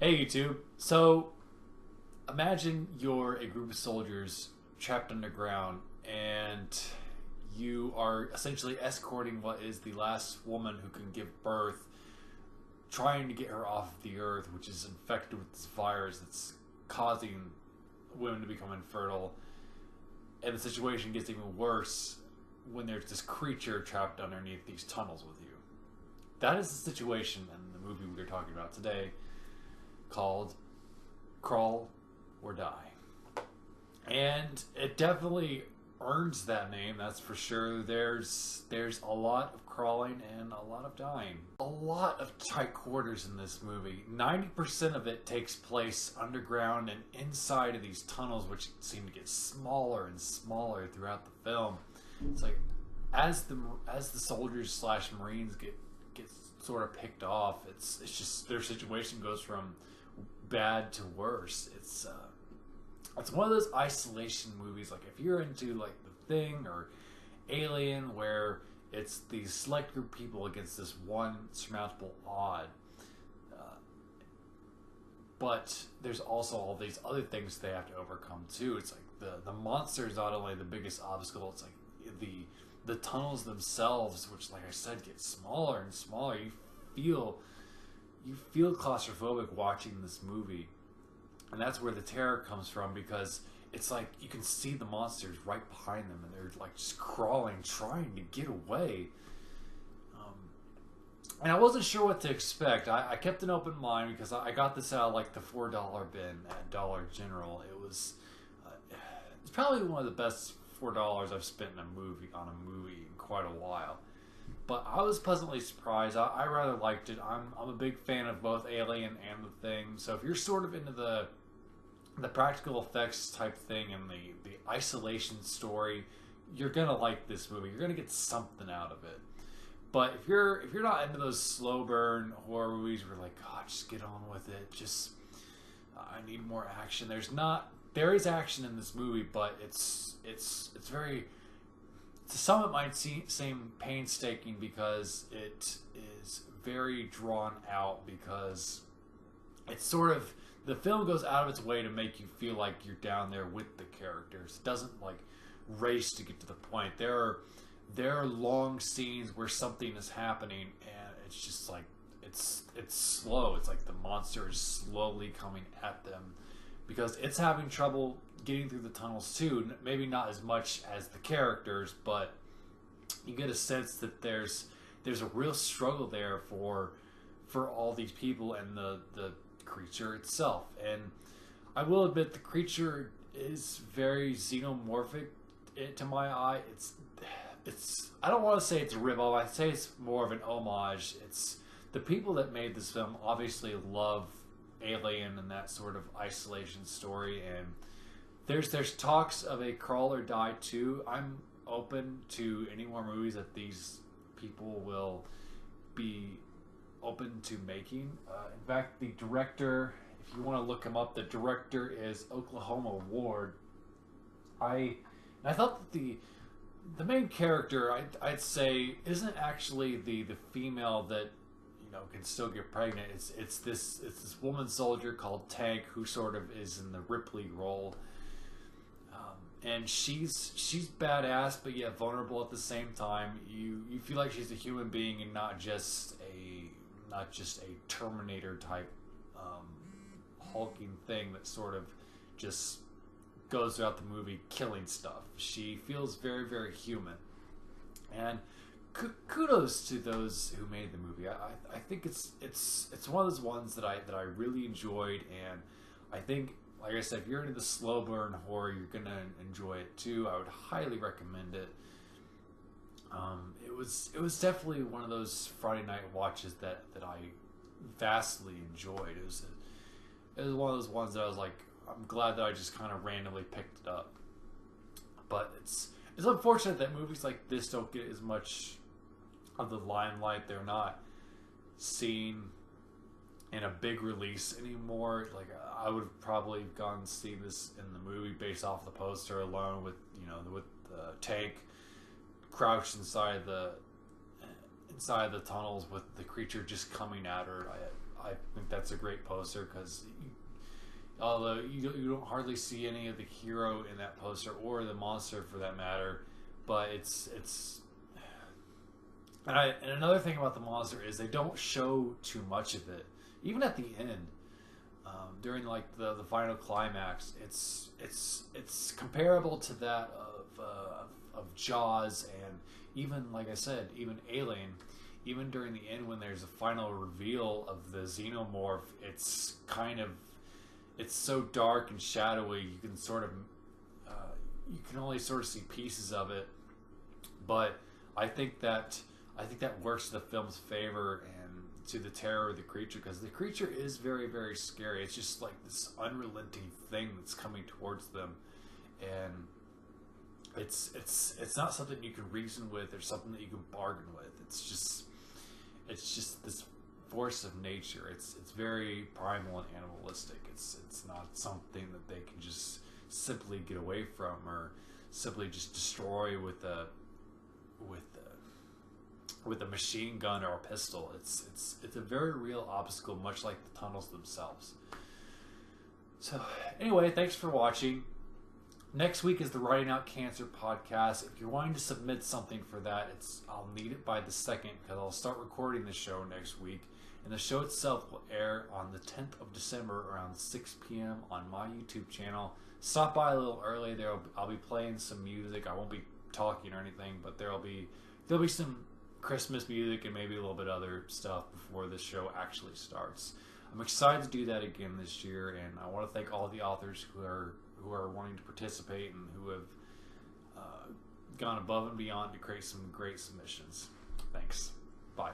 Hey YouTube. So imagine you're a group of soldiers trapped underground and you are essentially escorting what is the last woman who can give birth, trying to get her off of the earth, which is infected with this virus that's causing women to become infertile. And the situation gets even worse when there's this creature trapped underneath these tunnels with you. That is the situation in the movie we're talking about today, called Crawl or Die. And it definitely earns that name, that's for sure. There's a lot of crawling and a lot of dying. A lot of tight quarters in this movie. 90% of it takes place underground and inside of these tunnels, which seem to get smaller and smaller throughout the film. It's like as the soldiers slash Marines get sort of picked off, it's just their situation goes from bad to worse. It's one of those isolation movies. Like if you're into like The Thing or Alien, where it's these select group people against this one surmountable odd. But there's also all these other things they have to overcome too. It's like the monster is not only the biggest obstacle. It's like the tunnels themselves, which, like I said, get smaller and smaller. You feel claustrophobic watching this movie, and that's where the terror comes from, because it's like you can see the monsters right behind them, and they're like just crawling, trying to get away. And I wasn't sure what to expect. I kept an open mind because I got this out of like the $4 bin at Dollar General. It's probably one of the best $4 I've spent in a movie in quite a while. But I was pleasantly surprised. I rather liked it. I'm a big fan of both Alien and The Thing. So if you're sort of into the practical effects type thing and the isolation story, you're gonna like this movie. You're gonna get something out of it. But if you're not into those slow burn horror movies where like, God, just get on with it. Just I need more action. There is action in this movie, but it's very, to some it might seem painstaking because it is very drawn out, because it's sort of, the film goes out of its way to make you feel like you're down there with the characters. It doesn't like race to get to the point. There are long scenes where something is happening and it's just like it's slow. It's like the monster is slowly coming at them because it's having trouble getting through the tunnels too. Maybe not as much as the characters, but you get a sense that there's a real struggle there for all these people and the creature itself. And I will admit the creature is very xenomorphic to my eye. It's I don't want to say it's a rip-off. I'd say it's more of an homage. It's the people that made this film obviously love Alien and that sort of isolation story, and there's talks of a Crawl or Die 2. I'm open to any more movies that these people will be open to making. In fact, the director, if you want to look him up, the director is Oklahoma Ward. I thought that the main character, I'd say, isn't actually the female that can still get pregnant. It's this woman soldier called Tank, who sort of is in the Ripley role, and she's badass but yet vulnerable at the same time. You feel like she's a human being and not just a Terminator type hulking thing that sort of just goes throughout the movie killing stuff. She feels very, very human, and kudos to those who made the movie. I think it's one of those ones that I really enjoyed, and I think, like I said, if you're into the slow burn horror, you're gonna enjoy it too. I would highly recommend it. It was definitely one of those Friday night watches that I vastly enjoyed. It was one of those ones that I was like, I'm glad that I just kind of randomly picked it up. But it's unfortunate that movies like this don't get as much of the limelight. They're not seen in a big release anymore. Like I would have probably gone and see this in the movie based off the poster alone, with the Tank crouched inside the tunnels with the creature just coming at her. I think that's a great poster because although you don't hardly see any of the hero in that poster or the monster for that matter, but it's and another thing about the monster is they don't show too much of it, even at the end. During like the final climax, it's comparable to that of Jaws, and even like I said, even Alien. Even during the end, when there's a final reveal of the xenomorph, it's so dark and shadowy. You can you can only sort of see pieces of it, but I think that works to the film's favor and to the terror of the creature, because the creature is very, very scary. It's just like this unrelenting thing that's coming towards them, and it's not something you can reason with or something that you can bargain with. It's just this force of nature. It's very primal and animalistic. It's not something that they can just simply get away from or simply just destroy with a machine gun or a pistol. It's a very real obstacle, much like the tunnels themselves. So anyway, thanks for watching. Next week is the Writing Out Cancer podcast. If you're wanting to submit something for that, I'll need it by the 2nd, because I'll start recording the show next week. And the show itself will air on the 10th of December around 6 p.m. on my YouTube channel. Stop by a little early. I'll be playing some music. I won't be talking or anything, but there'll be some Christmas music and maybe a little bit other stuff before the show actually starts. I'm excited to do that again this year, and I want to thank all the authors who are wanting to participate and who have gone above and beyond to create some great submissions. Thanks.